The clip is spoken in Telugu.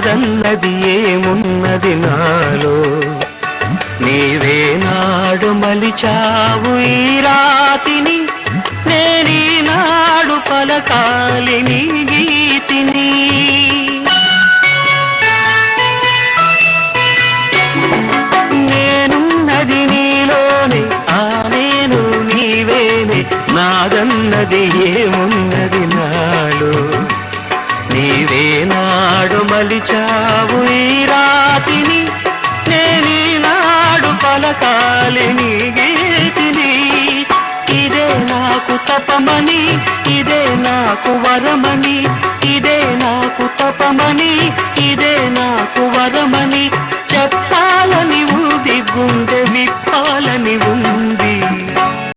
కాదన్నది ఏమున్నది నాలో నీవే నాడు మలిచావు ఈ రాతిని నేనీనాడు పలకాలి నీ గీతిని నేనున్నది నీలోనే ఆ నేను నీవేనే నాదన్నది ఏమున్నది నాలో నీవే నాడు మలిచావు ఈ రాతిని నేనీనాడు పలకాలి నీ గీతిని ఇదే నాకు తపమని ఇదే నాకు వరమని ఇదే నాకు తపమని ఇదే నాకు వరమని చెప్పాలని ఉంది గుండె విప్పాలని ఉంది